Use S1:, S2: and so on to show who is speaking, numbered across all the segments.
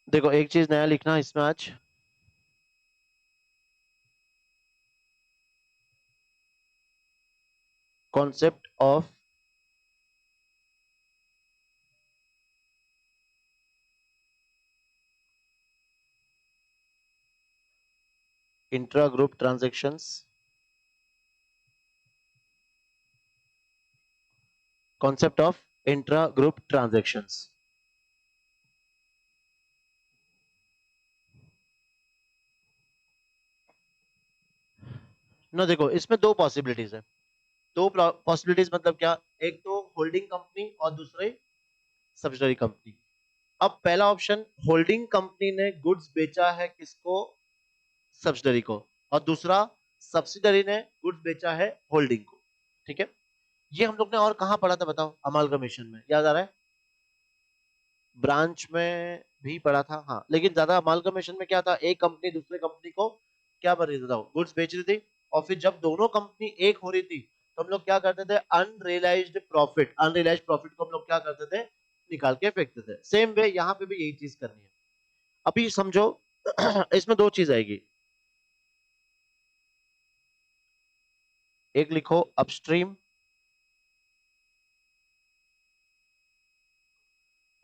S1: देखो एक चीज नया लिखना इसमें आज, concept of intra group transactions, concept of intra group transactions. ना देखो इसमें दो पॉसिबिलिटीज है। दो पॉसिबिलिटीज मतलब क्या, एक तो होल्डिंग कंपनी और दूसरे सब्सिडरी कंपनी। अब पहला ऑप्शन, होल्डिंग कंपनी ने गुड्स बेचा है किसको, सब्सिडरी को, और दूसरा सब्सिडरी ने गुड्स बेचा है होल्डिंग को। ठीक है, ये हम लोग ने और कहां पढ़ा था बताओ, अमालगमेशन में, याद आ रहा है? ब्रांच में भी पढ़ा था हाँ, लेकिन ज्यादा अमालगमेशन में क्या था, एक कंपनी दूसरे कंपनी को क्या बन रही थी, गुड्स बेच रही थी, और फिर जब दोनों कंपनी एक हो रही थी तो हम लोग क्या करते थे, अनरियलाइज्ड प्रॉफिट, अनरियलाइज्ड प्रॉफिट को हम लोग क्या करते थे, निकाल के फेंकते थे। सेम वे यहाँ पे भी यही चीज करनी है। अभी समझो इसमें दो चीज आएगी, एक लिखो अपस्ट्रीम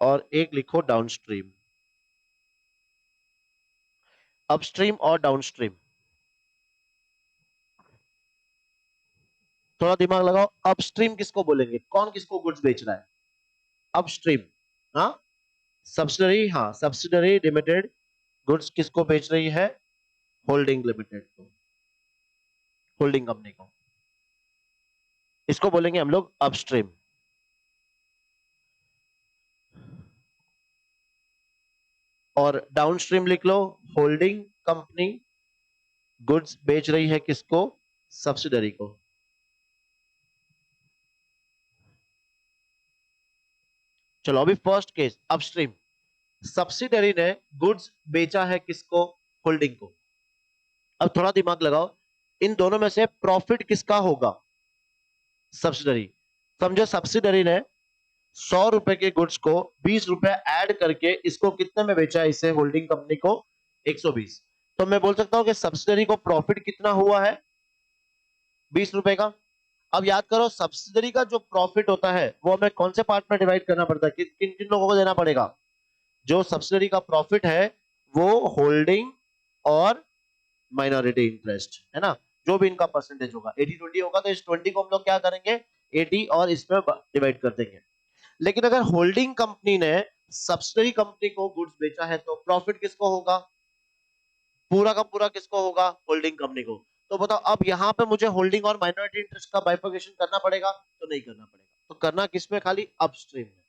S1: और एक लिखो डाउनस्ट्रीम। अपस्ट्रीम और डाउनस्ट्रीम, थोड़ा दिमाग लगाओ। अपस्ट्रीम किसको बोलेंगे, कौन किसको गुड्स बेच रहा है, अपस्ट्रीम। हाँ, सब्सिडरी, हाँ सब्सिडरी लिमिटेड गुड्स किसको बेच रही है, होल्डिंग लिमिटेड को, होल्डिंग कंपनी को, इसको बोलेंगे हम लोग अपस्ट्रीम। और डाउनस्ट्रीम लिख लो, होल्डिंग कंपनी गुड्स बेच रही है किसको, सब्सिडरी को। चलो अभी फर्स्ट केस अपस्ट्रीम, सब्सिडरी ने गुड्स बेचा है किसको, होल्डिंग को। अब थोड़ा दिमाग लगाओ, इन दोनों में से प्रॉफिट किसका होगा, सब्सिडरी। समझो सब्सिडरी ने 100 रुपए के गुड्स को 20 रुपए ऐड करके इसको कितने में बेचा है, इसे होल्डिंग कंपनी को 120। तो मैं बोल सकता हूं कि सब्सिडरी को प्रॉफिट कितना हुआ है, 20 रुपए का। अब याद करो सब्सिडरी का जो प्रॉफिट होता है वो हमें कौन से पार्ट में डिवाइड करना पड़ता है, किन किन लोगों को देना पड़ेगा, जो सब्सिडरी का प्रॉफिट है वो होल्डिंग और माइनॉरिटी इंटरेस्ट है ना, जो भी इनका परसेंटेज होगा 80-20 होगा, तो इस 20 को हम लोग क्या करेंगे, 80 और इसमें डिवाइड कर देंगे। लेकिन अगर होल्डिंग कंपनी ने सब्सिडरी कंपनी को गुड्स बेचा है तो प्रॉफिट किसको होगा, पूरा का पूरा किसको होगा, होल्डिंग कंपनी को। तो बताओ अब यहाँ पे मुझे होल्डिंग और माइनॉरिटी इंटरेस्ट का बाइफर्केशन करना पड़ेगा, तो नहीं करना पड़ेगा। तो करना किसमें, खाली अपस्ट्रीम में,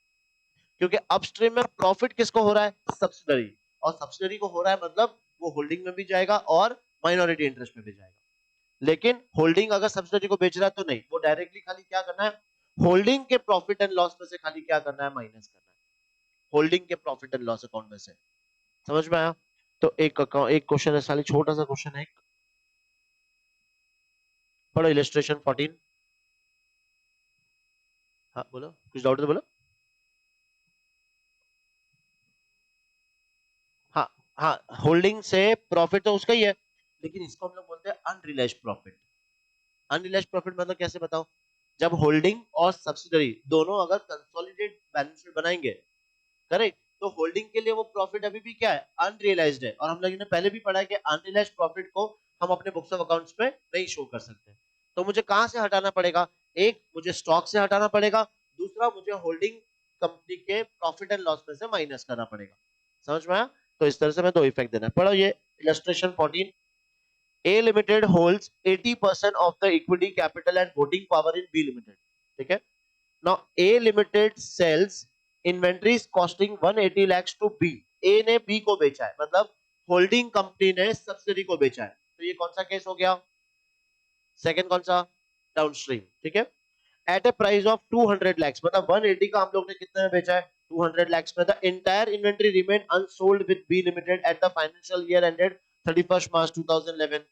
S1: क्योंकि अपस्ट्रीम में प्रॉफिट किसको हो रहा है, सब्सिडरी, और सब्सिडरी को हो रहा है मतलब वो होल्डिंग में भी जाएगा और माइनॉरिटी इंटरेस्ट में भी जाएगा। लेकिन होल्डिंग अगर सब्सिडरी को बेच रहा है तो नहीं, वो डायरेक्टली खाली क्या करना है, होल्डिंग के प्रॉफिट एंड लॉस में से खाली क्या करना है, माइनस करना है, होल्डिंग के प्रॉफिट एंड लॉस अकाउंट में से। समझ में आया? तो एक क्वेश्चन है साली, छोटा सा क्वेश्चन है, पढ़ो इलस्ट्रेशन 14। हाँ बोलो, कुछ डाउट है तो बोलो। हाँ हाँ, होल्डिंग से प्रॉफिट तो उसका ही है, लेकिन इसको हम लोग बोलते हैं अनरियलाइज्ड प्रॉफिट। अनरियलाइज्ड प्रॉफिट मतलब कैसे बताओ, जब होल्डिंग और सब्सिडरी दोनों अगर कंसोलिडेट बैलेंस शीट बनाएंगे, करेक्ट, तो होल्डिंग के लिए वो प्रॉफिट अभी भी क्या है, अनरियलाइज्ड है, और हम लोगों ने पहले भी पढ़ा है कि अनरियलाइज्ड प्रॉफिट को हम अपने बुक्स ऑफ अकाउंट्स में नहीं शो कर सकते। तो मुझे कहां से हटाना पड़ेगा, एक मुझे स्टॉक से हटाना पड़ेगा, दूसरा मुझे होल्डिंग कंपनी के प्रॉफिट एंड लॉस में से माइनस करना पड़ेगा। समझ में आया? तो इस तरह से मैं दो इफेक्ट देना है। पढ़ो ये illustration 14। A Limited holds 80% of the equity capital and voting power in B Limited. ठीक है? Now A Limited sells inventories costing 180 lakhs to B. A ने B को बेचा है, मतलब होल्डिंग कंपनी ने सब्सिडी को बेचा है। तो ये कौन सा केस हो गया, सेकंड कौन सा, डाउनस्ट्रीम। ठीक है, at a price of 200 lakhs, मतलब 180 का हम लोग ने कितने में बेचा है, 200 lakhs में। The entire inventory remain unsold with B limited at the financial year ended 31 March 2011।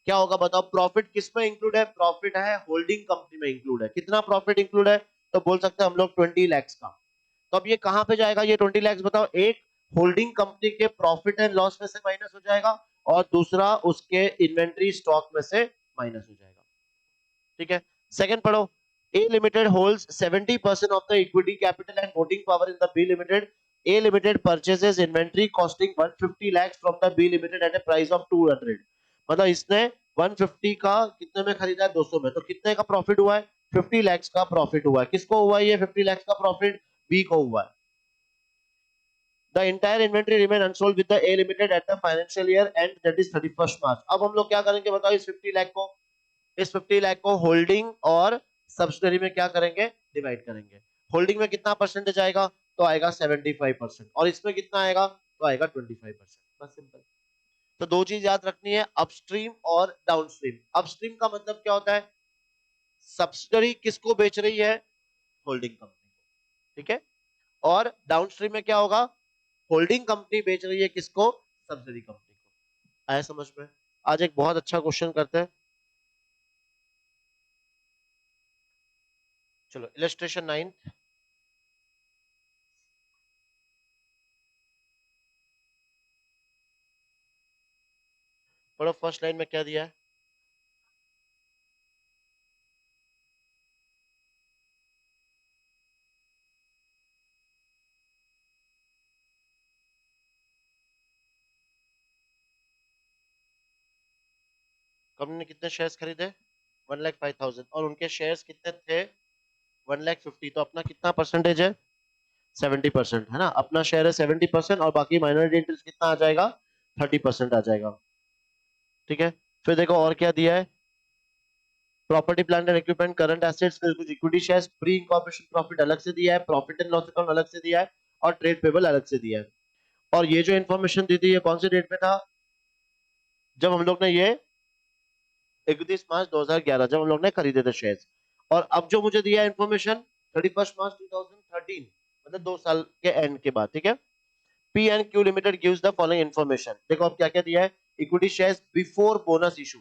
S1: क्या होगा बताओ, प्रॉफिट किस में इंक्लूड है, प्रॉफिट है होल्डिंग कंपनी में इंक्लूड है। कितना प्रॉफिट इंक्लूड है, तो बोल सकते हैं हम लोग 20 lakhs का। तो अब ये कहां पे जाएगा, ये 20 lakhs बताओ, एक होल्डिंग कंपनी के प्रॉफिट एंड लॉस में से माइनस हो जाएगा और दूसरा उसके इन्वेंट्री स्टॉक में से माइनस हो जाएगा। ठीक है, सेकंड पढ़ो। A Limited holds 70% of the equity capital and voting power in the B Limited. A Limited purchases inventory costing 150 lakhs from the B Limited at a price of 200। मतलब इसने 150 का कितने में खरीदा है? 200 में। तो कितने का प्रॉफिट हुआ है? 50 lakhs का प्रॉफिट हुआ है। किसको हुआ है ये 50 lakhs का प्रॉफिट? B को हुआ है। The entire inventory remain unsold with the A Limited at the financial year end, that is 31st March। अब हम लोग क्या करेंगे बताओ? इस 50 लाख को, इस 50 लाख को होल्डिंग और सब्सिडरी में क्या करेंगे? डिवाइड करेंगे। होल्डिंग में कितना परसेंटेज आएगा? तो आएगा 75%। और इसमें कितना आएगा? तो आएगा 25%। बस सिंपल। तो दो चीज याद रखनी है, अपस्ट्रीम और डाउनस्ट्रीम। अपस्ट्रीम का मतलब क्या होता है? सब्सिडरी किसको बेच रही है? होल्डिंग कंपनी को। ठीक है। और डाउनस्ट्रीम में क्या होगा? होल्डिंग कंपनी बेच रही है किसको? सब्सिडरी कंपनी को। आया समझ में? आज एक बहुत अच्छा क्वेश्चन करते हैं। चलो इलस्ट्रेशन 9। पढ़ो फर्स्ट लाइन में क्या दिया है। कंपनी ने कितने शेयर्स खरीदे? 1,05,000। और उनके शेयर्स कितने थे? 1,50,000। तो अपना कितना परसेंटेज है? 70% है ना। अपना शेयर है 70% और बाकी माइनॉरिटी इंटरेस्ट कितना आ जाएगा? 30% आ जाएगा। ठीक है। फिर देखो और क्या दिया है। Property plant and equipment, current assets, फिर कुछ equity shares, pre incorporation profit अलग से दिया है, प्रॉफिट एंड लॉस अकाउंट अलग से दिया है और ट्रेड पेबल अलग से दिया है। और ये जो इन्फॉर्मेशन दी थी ये कौन से डेट पे था? जब हम लोग ने ये 31 मार्च 2011 जब हम लोग ने खरीदे थे शेयर्स। और अब जो मुझे दिया इन्फॉर्मेशन 31 मार्च 2013, मतलब 2 साल के एंड के बाद। ठीक है। P and Q limited gives the following information. देखो अब क्या क्या दिया है। Equity shares before bonus issue,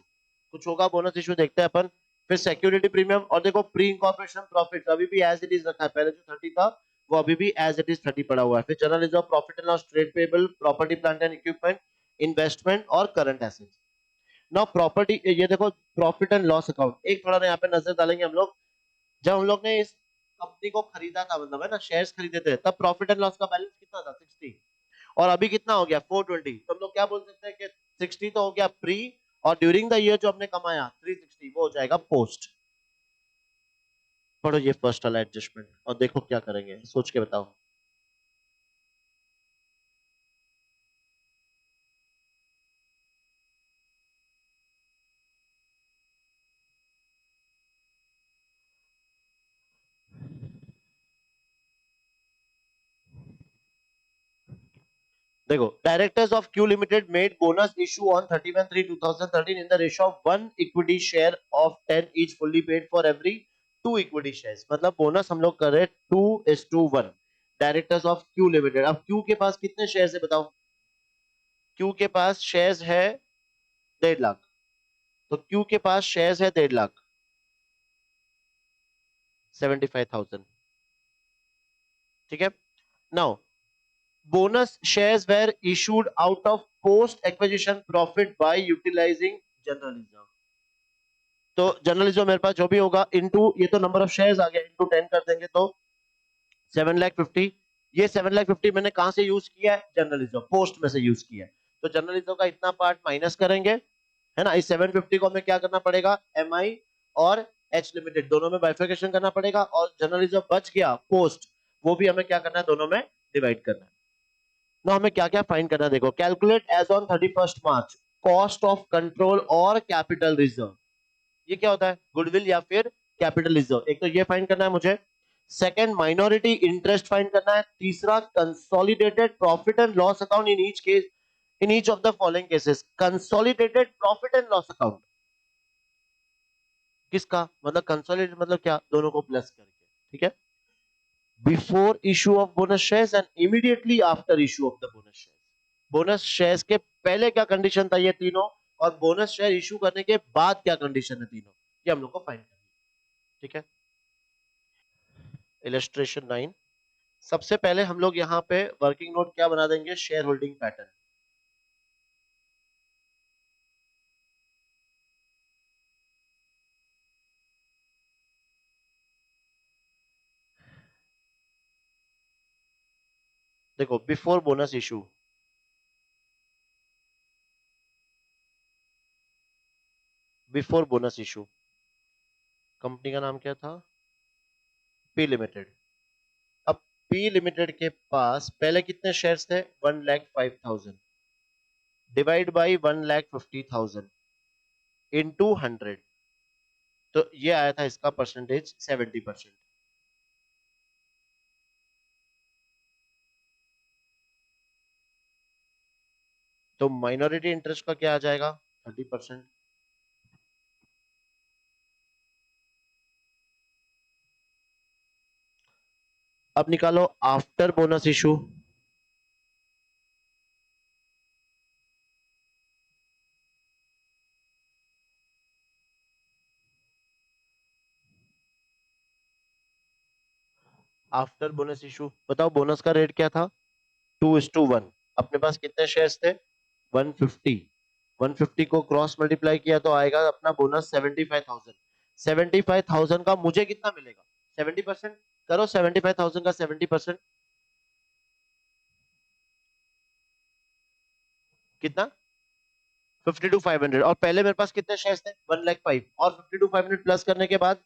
S1: कुछ होगा बोनस इशू, देखते हैं अपन। फिर सिक्योरिटी प्रीमियम, और देखो प्री इनकॉर्पोरेशन प्रॉफिट अभी भी एज इट इज रखा है। पहले जो 30 था वो अभी भी एज इट इज 30 पड़ा हुआ है। फिर general reserve, profit and loss, trade payable, property plant and equipment, investment और करंट एसेट्स। नाउ प्रॉपर्टी, ये देखो प्रॉफिट एंड लॉस अकाउंट एक थोड़ा ना यहाँ पे नजर डालेंगे हम लोग। जब हम लोग ने इस कंपनी को खरीदा था, मतलब है ना, शेयर्स खरीदे थे, तब प्रॉफिट एंड लॉस का बैलेंस कितना था? 60। और अभी कितना हो गया? 420। तो हम लोग क्या बोल सकते हैं कि 60 तो हो गया प्री, और ड्यूरिंग द ईयर जो हमने कमाया 360 वो हो जाएगा पोस्ट। पढ़ो ये फर्स्ट वाला एडजस्टमेंट और देखो क्या करेंगे, सोच के बताओ। देखो, directors of Q limited made bonus issue on 31/3/2013 in the ratio of 1 equity share of 10 each, fully paid for every 2 equity shares. मतलब बोनस हम लोग कर रहे 2:1। Directors of Q limited. अब क्यू के पास कितने शेयर्स है बताओ? क्यू के पास शेयर्स है 1.5 लाख। तो क्यू के पास शेयर्स है 1.5 लाख, 75,000। ठीक है। Now bonus shares were issued out of post acquisition profit by utilizing general reserve। तो जनरल रिजर्व मेरे पास जो भी होगा इनटू, ये तो नंबर ऑफ शेयर्स आ गया, इनटू 10 कर देंगे तो 7,50,000। ये 7,50,000 मैंने कहां से यूज किया है? जनरल रिजर्व, पोस्ट में से यूज किया है। तो जनरल रिजर्व का इतना पार्ट माइनस करेंगे, है ना। इस 750 को हमें क्या करना पड़ेगा? एम आई और एच लिमिटेड दोनों में बाइफिकेशन करना पड़ेगा, और जनरल रिजर्व बच गया पोस्ट, वो भी हमें क्या करना है? दोनों में डिवाइड करना है। ना हमें क्या क्या फाइंड करना है देखो। Calculate as on 31 March cost of control और कैपिटल रिजर्व। ये क्या होता है? गुडविल या फिर कैपिटल रिजर्व। एक तो ये फाइंड करना है मुझे। सेकंड, माइनॉरिटी इंटरेस्ट फाइंड करना है। तीसरा, consolidated profit and loss account in each case, in each of the following cases. Consolidated profit and loss account किसका? मतलब कंसोलिडेटेड मतलब क्या? दोनों को प्लस करके। ठीक है। Before issue of bonus shares and immediately after issue of the bonus shares. Bonus shares के पहले क्या कंडीशन था? ये तीनों। और बोनस शेयर इशू करने के बाद क्या कंडीशन है? तीनों। ये हम लोग को फाइंड करना है। ठीक है। इलस्ट्रेशन 9। सबसे पहले हम लोग यहाँ पे वर्किंग नोट क्या बना देंगे, शेयर होल्डिंग पैटर्न। देखो before bonus issue, before bonus issue company का नाम क्या था, पी लिमिटेड। अब पी लिमिटेड के पास पहले कितने शेयर्स थे, 1,05,000 डिवाइड बाई 1,50,000 इनटू 100, तो ये आया था इसका परसेंटेज 70%। तो माइनॉरिटी इंटरेस्ट का क्या आ जाएगा, 30%। अब निकालो after bonus issue, after bonus issue बताओ बोनस का रेट क्या था, 2:1। अपने पास कितने शेयर्स थे, 150। 150 को क्रॉस मल्टीप्लाई किया तो आएगा अपना बोनस 75,000। 75,000 का मुझे कितना मिलेगा, 70%। करो 75,000 का 70%, कितना, 52,500। और पहले मेरे पास कितने शेयर्स थे, 1,05,000, और 52,500 प्लस करने के बाद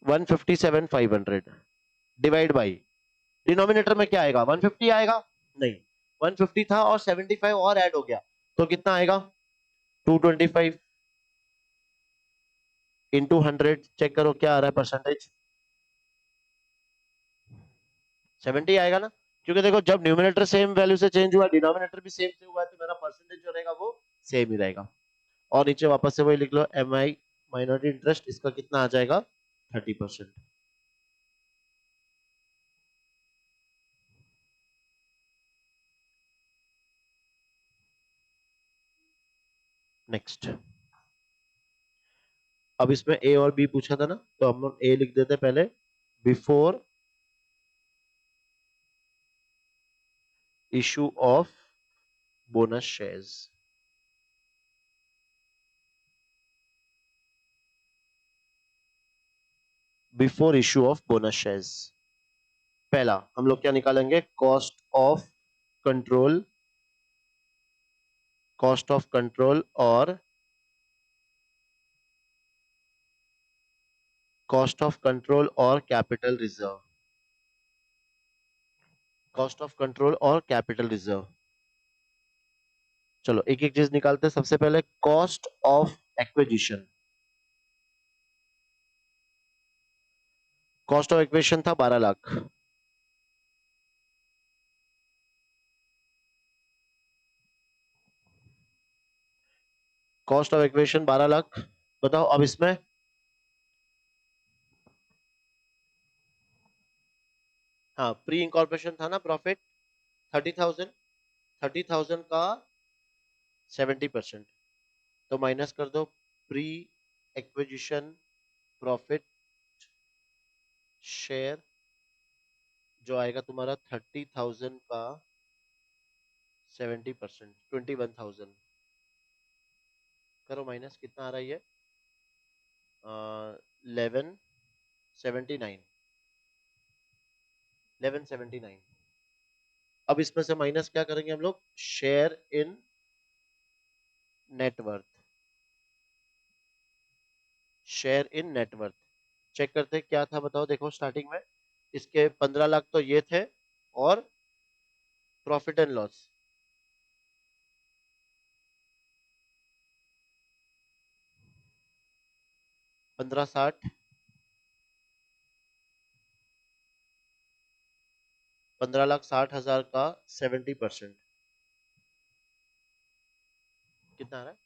S1: 157,500 डिवाइड बाई, डिनोमिनेटर में क्या आएगा, 150 आएगा, नहीं 150 था और 75 और ऐड हो गया, तो कितना आएगा, 225 इंटू 100। चेक करो क्या आ रहा है परसेंटेज, 70 आएगा ना। क्योंकि देखो जब न्यूमिनेटर सेम वैल्यू से चेंज हुआ, डिनोमिनेटर भी सेम से हुआ है, तो मेरा परसेंटेज जो रहेगा वो सेम ही रहेगा। और नीचे वापस से वही लिख लो, एम आई माइनॉरिटी इंटरेस्ट, इसका कितना आ जाएगा, 30%। नेक्स्ट, अब इसमें ए और बी पूछा था ना, तो हम ए लिख देते पहले, before issue of bonus shares, before issue of bonus shares. पहला हम लोग क्या निकालेंगे, cost of control, cost of control और कॉस्ट ऑफ कंट्रोल और capital reserve, cost of control और कैपिटल रिजर्व। चलो एक एक चीज निकालते हैं। सबसे पहले cost of acquisition, cost of acquisition था 12 lakh, cost of acquisition 12 lakh. बताओ अब इसमें, हाँ प्री इंकॉर्पोरेशन था ना प्रॉफिट 30,000, 30,000 का 70%, तो माइनस कर दो प्री एक्विजिशन प्रॉफिट शेयर, जो आएगा तुम्हारा 30,000 का 70%, 21,000। करो माइनस, कितना आ रहा है ये, 1179, 1179। अब इसमें से माइनस क्या करेंगे हम लोग, share in net worth, share in net worth. Check करते क्या था बताओ, देखो स्टार्टिंग में इसके 15 लाख तो ये थे, और प्रॉफिट एंड लॉस, 1560, 15,60,000 का 70%, कितना आ रहा है,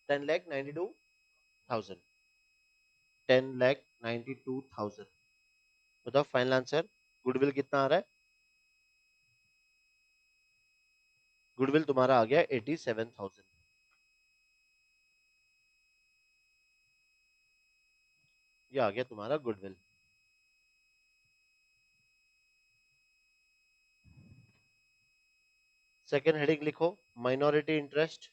S1: 10,92,000, 10,92,000। बताओ फाइनल आंसर, गुडविल कितना आ रहा है, गुडविल तुम्हारा आ गया 87,000। ये आ गया तुम्हारा गुडविल। सेकेंड हेडिंग लिखो minority interest.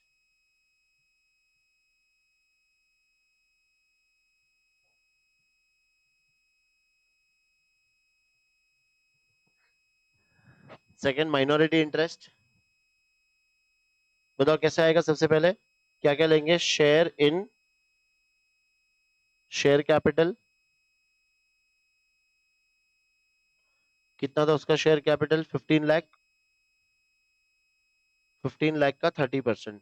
S1: Second minority interest, बताओ कैसे आएगा। सबसे पहले क्या क्या लेंगे, शेयर इन शेयर कैपिटल, कितना था उसका शेयर कैपिटल, 15 लाख। 15 लाख का 30%,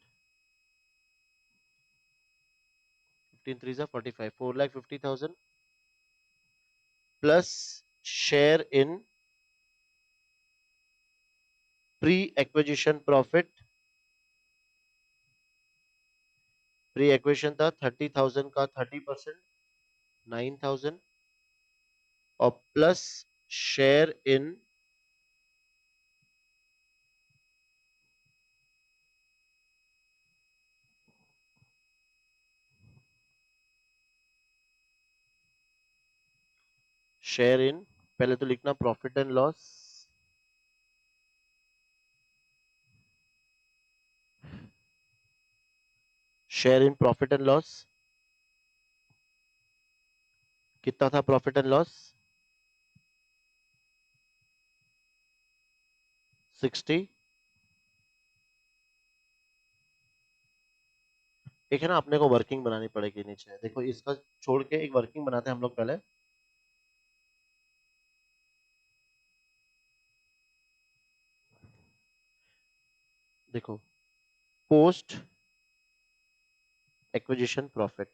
S1: 15 3 45, 4,50,000 plus share in pre acquisition profit. Pre acquisition था 30,000 का 30%, 9,000, और plus share in share in, पहले तो लिखना profit and loss, share in profit and loss. कितना था प्रॉफिट एंड लॉस, 60। एक है ना, अपने को वर्किंग बनानी पड़ेगी नीचे, देखो इसका छोड़ के एक वर्किंग बनाते हैं हम लोग पहले। देखो पोस्ट एक्विजिशन प्रॉफिट,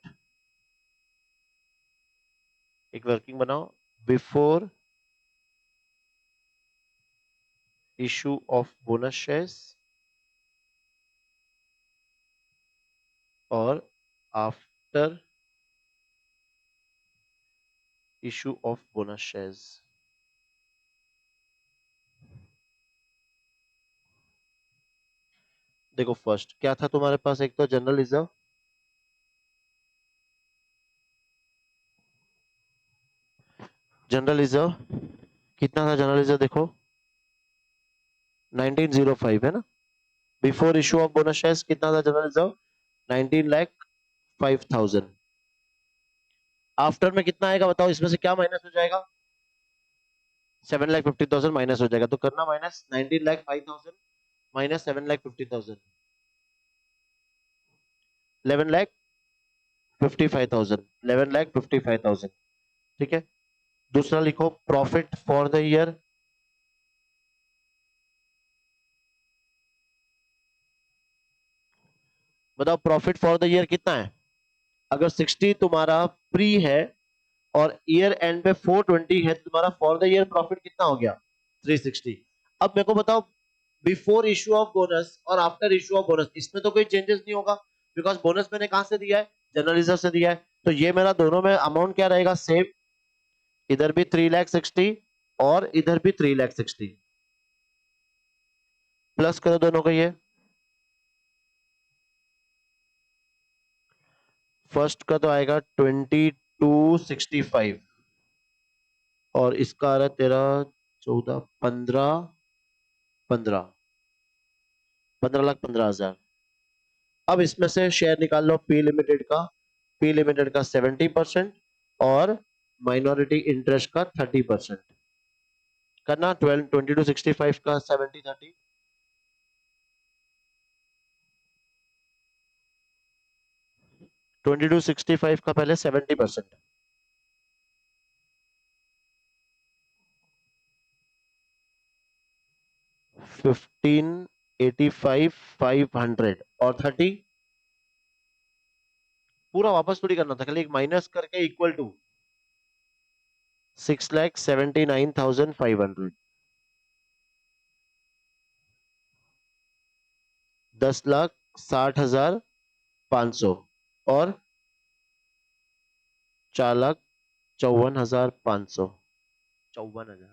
S1: एक वर्किंग बनाओ, before issue of bonus shares और after issue of bonus shares. देखो फर्स्ट क्या था तुम्हारे पास, एक तो जनरल रिजर्व, जनरल रिजर्व कितना था जनरल रिजर्व, देखो 1905 है ना। Before issue of bonus shares कितना था जनरल रिजर्व, 19,05,000। आफ्टर में कितना आएगा बताओ, इसमें से क्या माइनस हो जाएगा, 7,50,000 माइनस हो जाएगा, तो करना माइनस 19,05,000 माइनस 7,50,000, 11,55,000, 11,55,000। ठीक है, दूसरा लिखो प्रॉफिट फॉर द ईयर, बताओ प्रॉफिट फॉर द ईयर कितना है। अगर 60 तुम्हारा प्री है और ईयर एंड पे 420 है, तो तुम्हारा फॉर द ईयर प्रॉफिट कितना हो गया, 360। अब मेरे को बताओ बिफोर इशू ऑफ बोनस और आफ्टर इशू ऑफ बोनस, इसमें तो कोई चेंजेस नहीं होगा, बिकॉज बोनस मैंने कहां से दिया है, जनरल रिजर्व से दिया है, तो ये मेरा दोनों में अमाउंट क्या रहेगा, सेम। इधर भी 3,60,000 और इधर भी 3,60,000, प्लस करो दोनों को, ये फर्स्ट का तो आएगा 2265 और इसका आ रहा है तेरा 14, 15 15,15,000। अब इसमें से शेयर निकाल लो पी लिमिटेड का, पी लिमिटेड का 70% और माइनॉरिटी इंटरेस्ट का 30%। करना 2265 का 70 30, 2265 का पहले 70%, 15,85,500 और 30 पूरा वापस थोड़ी करना था, खाली एक माइनस करके इक्वल टू 6,79,500, 10,60,500 और 4,54,500, 54,000।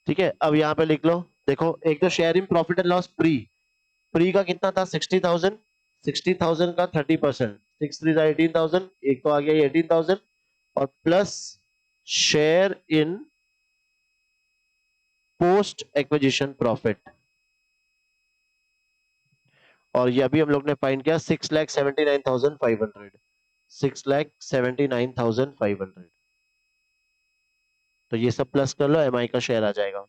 S1: ठीक है, अब यहां पे लिख लो, देखो एक तो share in profit and loss pre, pre का कितना था 60,000, 60,000 का 30%, 6 3 18,000, एक तो आ गया 18,000 और plus share in post acquisition profit, और ये अभी हम लोग ने फाइंड किया 6,79,500, 6,79,500। तो ये सब प्लस कर लो, एमआई का शेयर आ जाएगा।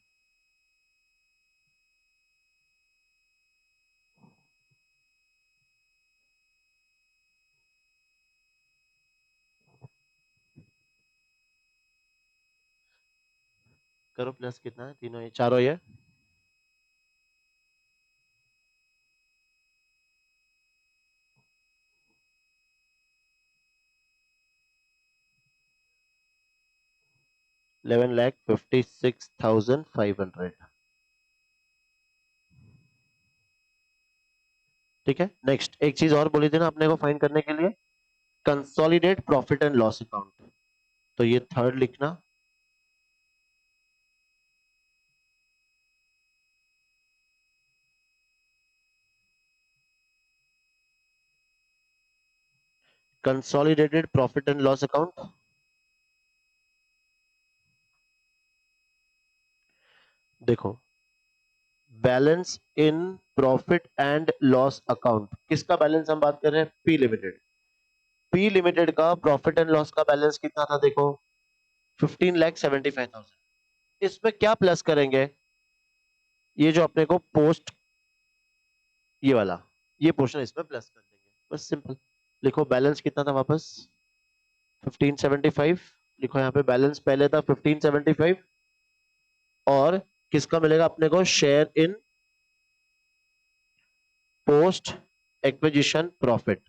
S1: करो प्लस, कितना है तीनों, ये चारों, ये 11,56,500। ठीक है, नेक्स्ट एक चीज और बोली थी ना अपने को फाइंड करने के लिए, consolidate profit and loss account. तो ये थर्ड लिखना, consolidated profit and loss account. देखो, balance in profit and loss account, किसका बैलेंस हम बात कर रहे हैं, पी लिमिटेड। पी लिमिटेड का प्रॉफिट एंड लॉस का बैलेंस कितना था, देखो 15,75,000। इसमें क्या प्लस करेंगे, ये जो अपने को पोस्ट, ये वाला, ये पोर्शन इसमें प्लस कर देंगे, बस सिंपल। लिखो बैलेंस कितना था वापस, 1575। लिखो यहाँ पे बैलेंस पहले था 1575, और किसका मिलेगा अपने को, share in post acquisition profit,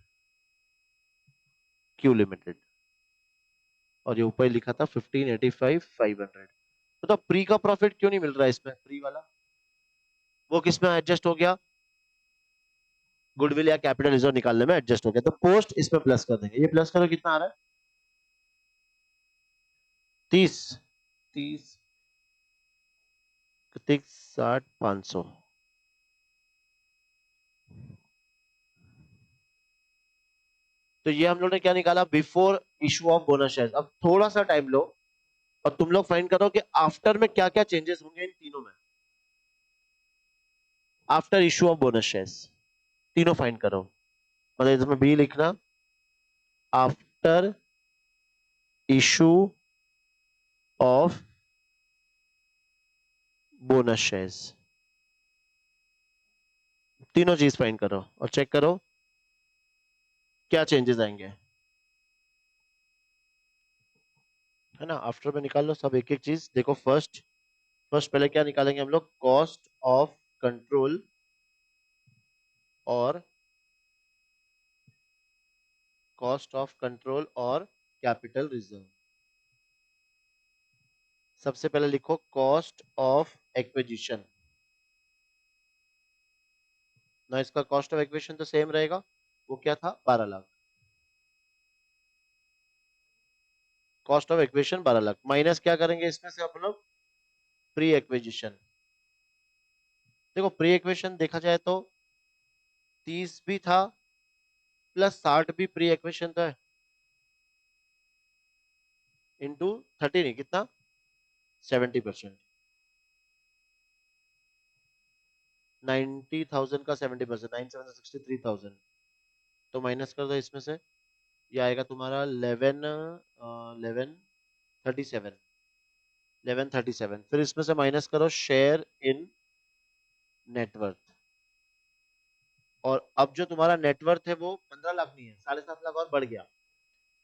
S1: Q limited. और ये ऊपर लिखा था 1585,500। तो प्री का प्रॉफिट क्यों नहीं मिल रहा है इसमें, प्री वाला वो किस में एडजस्ट हो गया, गुडविल या कैपिटल रिजर्व निकालने में एडजस्ट हो गया, तो पोस्ट इसमें प्लस कर देंगे। ये प्लस करो, कितना आ रहा है, 30, 30, 60, 500। तो ये हम लोग ने क्या निकाला, before issue of bonus share. अब थोड़ा सा टाइम लो और तुम लोग फाइंड करो कि आफ्टर में क्या क्या चेंजेस होंगे इन तीनों में, after issue of bonus shares, तीनों फाइंड करो। मतलब इसमें बी लिखना, after issue of bonus shares, तीनों चीज फाइंड करो और चेक करो क्या चेंजेस आएंगे, है ना। आफ्टर में निकाल लो सब एक एक चीज। देखो फर्स्ट, पहले क्या निकालेंगे हम लोग, कॉस्ट ऑफ कंट्रोल और कैपिटल रिजर्व। सबसे पहले लिखो कॉस्ट ऑफ एक्विजिशन, ना इसका कॉस्ट ऑफ एक्विजिशन तो सेम रहेगा, वो क्या था 12 lakh, cost of acquisition 12 lakh, minus क्या करेंगे इसमें से हम लोग, प्री एक्विजिशन। देखो प्री एक्विजिशन देखा जाए तो 30 भी था प्लस 60 भी प्री एक्विजिशन तो है, इंटू 30 नहीं कितना, 70%, 90,000 का 70%, 9,763,000। तो माइनस कर दो इसमें से, ये आएगा तुम्हारा 1137, 1137। फिर इसमें से माइनस करो शेयर इन नेटवर्थ, और अब जो तुम्हारा नेटवर्थ है वो 15 लाख नहीं है, 7.5 लाख और बढ़ गया,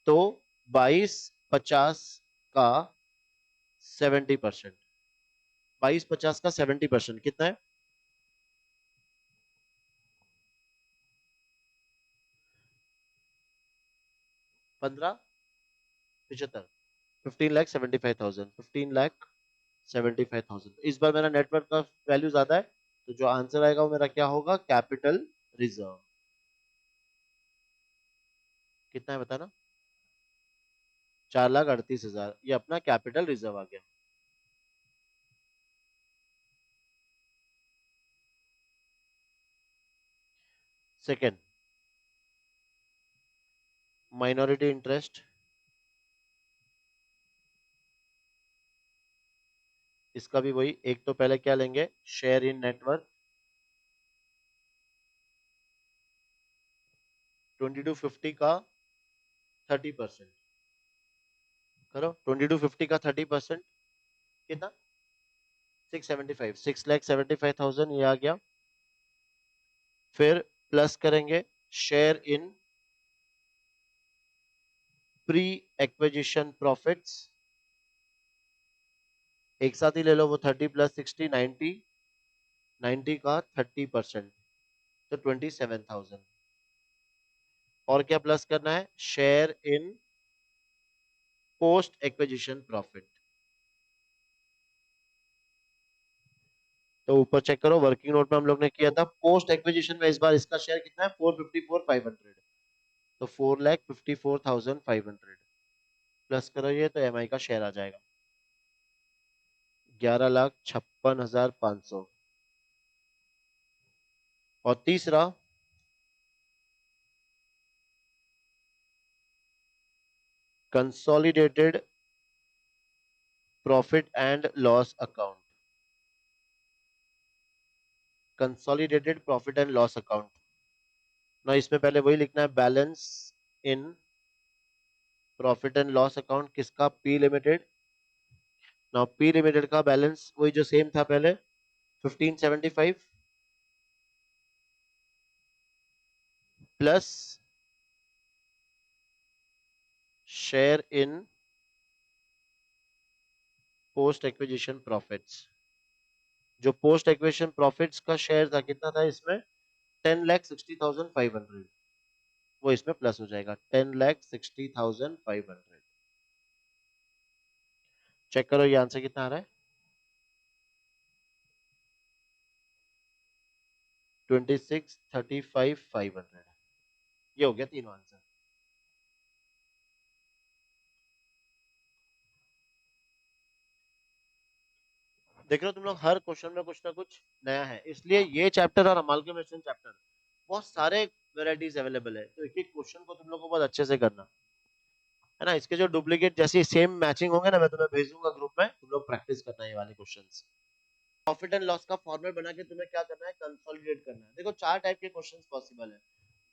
S1: तो 2250 का 70%, 2250 का 70% कितना है, 1575, 15,75,000, 15,75,000। इस बार मेरा नेटवर्क का वैल्यू ज्यादा है, तो जो आंसर आएगा वो मेरा क्या होगा, कैपिटल रिजर्व। कितना है बताना, 4,38,000, ये अपना कैपिटल रिजर्व आ गया। सेकेंड माइनॉरिटी इंटरेस्ट, इसका भी वही, एक तो पहले क्या लेंगे, शेयर इन नेटवर्क 2250 का 30%, करो 2250 का 30% कितना, 675, 6,75,000 ये आ गया। फिर प्लस करेंगे share in pre acquisition profits, एक साथ ही ले लो, वो 30 प्लस 60 90, 90 का 30%, तो 27,000। और क्या प्लस करना है, share in post acquisition profit. तो ऊपर चेक करो, वर्किंग नोट में हम लोग ने किया था पोस्ट एक्विजिशन में, इस बार इसका शेयर कितना है, 454,500, तो 4,54,500 प्लस करो ये, तो एमआई का शेयर आ जाएगा 11,56,500। और तीसरा consolidated profit and loss account, consolidated profit and loss account ना, इसमें पहले वही लिखना है, balance in profit and loss account किसका, पी लिमिटेड ना, पी लिमिटेड का बैलेंस वही जो सेम था पहले, 1575 plus share in post acquisition profits, जो पोस्ट एक्विजिशन प्रॉफिट्स का शेयर था कितना था इसमें, 10,60,500, वो इसमें प्लस हो जाएगा 10,60,500। चेक करो ये आंसर कितना आ रहा है, 26,35,500। ये हो गया तीनों आंसर। देख रहे हो तुम लोग, हर क्वेश्चन में कुछ ना कुछ नया है, इसलिए ये चैप्टर और अमाल्गमेशन चैप्टर बहुत सारे वेराइटीज अवेलेबल है, तो एक एक क्वेश्चन को तुम लोग को बहुत अच्छे से करना है ना। इसके जो डुप्लीकेट जैसी सेम मैचिंग होंगे ना, मैं तुम्हें भेज दूंगा ग्रुप में, तुम लोग प्रैक्टिस करना ये वाले क्वेश्चंस। प्रॉफिट एंड लॉस का फॉर्मेट बना के तुम्हें क्या करना है, कंसोलिडेट करना है। देखो चार टाइप के क्वेश्चंस पॉसिबल है,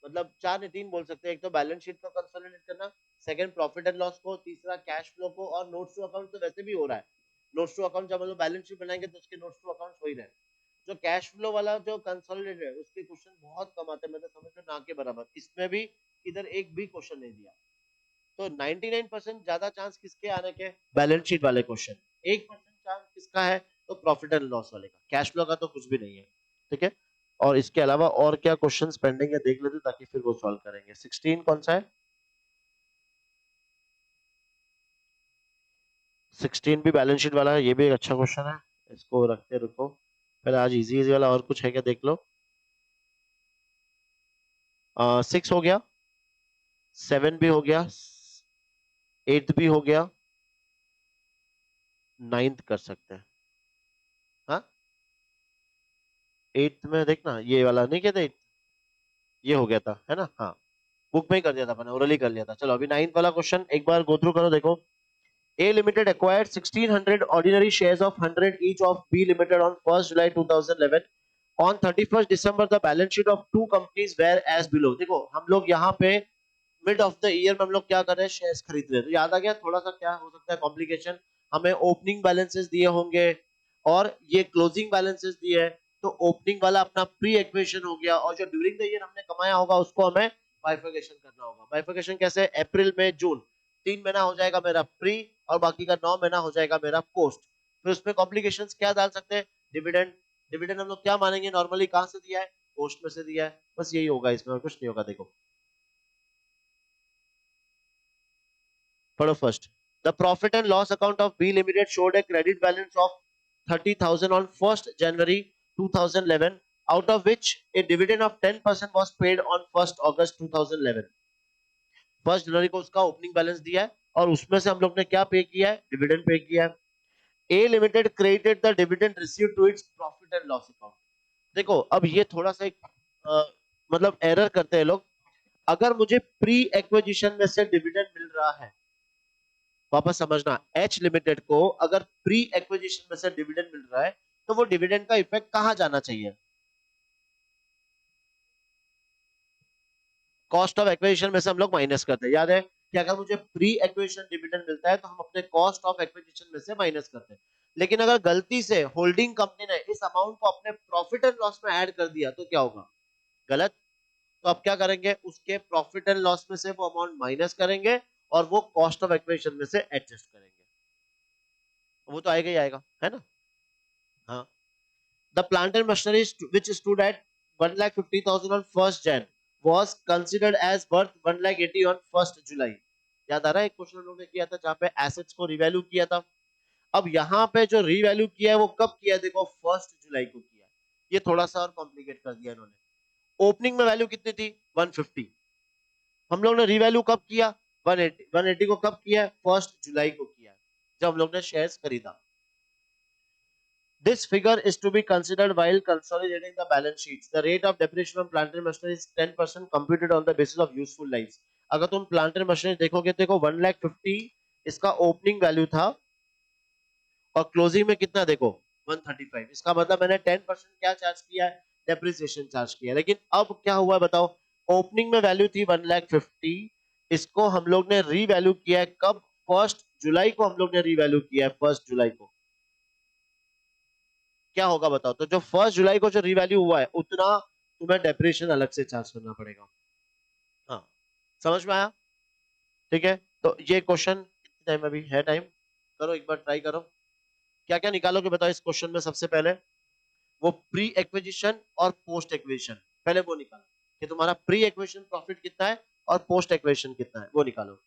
S1: मतलब चार नहीं तीन बोल सकते हैं, एक तो बैलेंस शीट को कंसोलिडेट करना, सेकंड प्रॉफिट एंड लॉस को, तीसरा कैश फ्लो को, और नोट्स टू अकाउंट तो वैसे भी हो रहा है। नोट्स टू अकाउंट जब हम लोग बैलेंस शीट बनाएंगे तो उसके नोट्स टू अकाउंट हो ही रहे हैं। जो कैश फ्लो वाला जो कंसोलिडेटेड है उसके क्वेश्चन बहुत कम आते हैं, मतलब समझ लो ना के बराबर, इसमें भी इधर एक भी क्वेश्चन नहीं दिया। तो 99% ज्यादा चांस किसके आने के, बैलेंस शीट वाले क्वेश्चन, 1% चांस किसका है, तो प्रॉफिट एंड लॉस वाले का, कैश फ्लो का तो कुछ भी नहीं है। ठीक है, और इसके अलावा और क्या क्वेश्चंस पेंडिंग है देख लेते ताकि फिर वो सॉल्व करेंगे। 16 कौन सा है, 16 भी बैलेंस शीट वाला है, ये भी एक अच्छा क्वेश्चन है, इसको रखते रुको। पहले आज इजी इजी वाला और कुछ है क्या देख लो। 6 हो गया, 7 भी हो गया, 8 भी हो गया, 9th कर सकते हैं। हाँ 8th में देखना, ये वाला नहीं कहते, ये हो गया था है ना, हाँ बुक में ही कर दिया था, मैंने ओरली कर लिया था। चलो अभी 9th वाला क्वेश्चन एक बार गो थ्रू करो, देखो। A Limited acquired 1,600 ordinary shares of 100 each of B Limited on 1st July 2011. On 31st December, the balance sheet of two companies were as below. देखो हम लोग यहाँ पे मिड ऑफ द ईयर में हम लोग क्या कर रहे हैं, शेयर्स खरीद रहे हैं। तो याद आ गया, थोड़ा सा क्या हो सकता है कॉम्प्लिकेशन, हमें ओपनिंग बैलेंसेस दिए होंगे और ये क्लोजिंग बैलेंसेस दिए है, तो ओपनिंग वाला अपना प्री एक्विजिशन हो गया, और जो ड्यूरिंग द ईयर हमने कमाया होगा उसको हमें बाइफर्केशन करना होगा। बाइफर्केशन कैसे, अप्रैल मई जून 3 महीना हो जाएगा मेरा प्री, और बाकी का 9 महीना हो जाएगा मेरा पोस्ट। फिर उसमें कॉम्प्लिकेशंस क्या डाल सकते हैं, डिविडेंड, डिविडेंड हम लोग क्या मानेंगे, नॉर्मली कहां से दिया है, पोस्ट में से दिया है, बस यही होगा, इसमें और कुछ नहीं होगा। देखो पढ़ो first, the profit and loss account of B limited showed a credit balance of 30,000 on 1st January 2011, out of which a dividend of 10% was paid on 1st August 2011। 1st जनवरी को उसका ओपनिंग बैलेंस दिया है, और उसमें से हम लोग ने क्या पे किया है, डिविडेंड पे किया है। A limited credited the dividend received to its profit and loss account. देखो अब ये थोड़ा सा एक मतलब एरर करते हैं लोग। अगर मुझे प्री एक्विजिशन में से डिविडेंड मिल रहा है, वापस समझना, एच लिमिटेड को अगर प्री एक्विजिशन में से डिविडेंड मिल रहा है तो वो डिविडेंड का इफेक्ट कहां जाना चाहिए? कॉस्ट ऑफ एक्विजिशन में से हम लोग माइनस करते हैं। याद है कि अगर मुझे प्री एक्विजिशन डिविडेंड मिलता है तो हम अपने कॉस्ट ऑफ एक्विजिशन में से माइनस करते हैं। लेकिन अगर गलती से होल्डिंग कंपनी ने इस अमाउंट को अपने प्रॉफिट एंड लॉस में ऐड कर दिया तो क्या होगा? गलत। तो अब क्या करेंगे, उसके प्रॉफिट एंड लॉस में से वो अमाउंट माइनस करेंगे और वो कॉस्ट ऑफ एक्विजिशन में से एडजस्ट करेंगे। वो तो आएगा ही आएगा, है ना? हाँ। The plant and machinery which stood at 1,50,000 on 1st Jan was considered as worth 1,80,000 on 1st July। याद आ रहा है एक क्वेश्चन हम लोग ने किया था जहां पे एसेट्स को रिवैल्यू किया था। अब यहाँ पे जो रिवैल्यू किया है वो कब किया है? देखो 1st जुलाई को किया है। ये थोड़ा सा और कॉम्प्लिकेट कर दिया इन्होंने। ओपनिंग में वैल्यू कितनी थी? 150। हम लोग ने रिवैल्यू कब किया? 180। 180 को कब किया है? 1st जुलाई को किया है, जब हम लोग ने शेयर्स खरीदा। This figure is to be considered while consolidating the balance sheets. The rate of depreciation on plant and machinery is 10% computed on the basis of useful lives. अगर तुम plant and machinery देखोगे तो देखो 1,50,000 इसका opening value था और closing में कितना देखो 135। इसका मतलब मैंने 10% क्या चार्ज किया है? डेप्रिसिएशन चार्ज किया। लेकिन अब क्या हुआ है बताओ? ओपनिंग में वैल्यू थी 1,50,000, इसको हम लोग ने रीवैल्यू किया है कब? 1st जुलाई को हम लोग ने रीवैल्यू किया है, 1st जुलाई को। क्या होगा बताओ? तो जो 1st जुलाई को जो रिवैल्यू हुआ है उतना तुम्हें डेप्रिसिएशन अलग से चार्ज करना पड़ेगा। हाँ, समझ में आया? ठीक है, तो ये क्वेश्चन कितने टाइम अभी है? टाइम करो, एक बार ट्राई करो। क्या क्या निकालोगे बताओ इस क्वेश्चन में? सबसे पहले वो प्री एक्विजिशन और पोस्ट एक्विजिशन, पहले वो निकालो कि तुम्हारा प्री एक्विजिशन प्रॉफिट कितना है और पोस्ट एक्विजिशन कितना है, वो निकालो।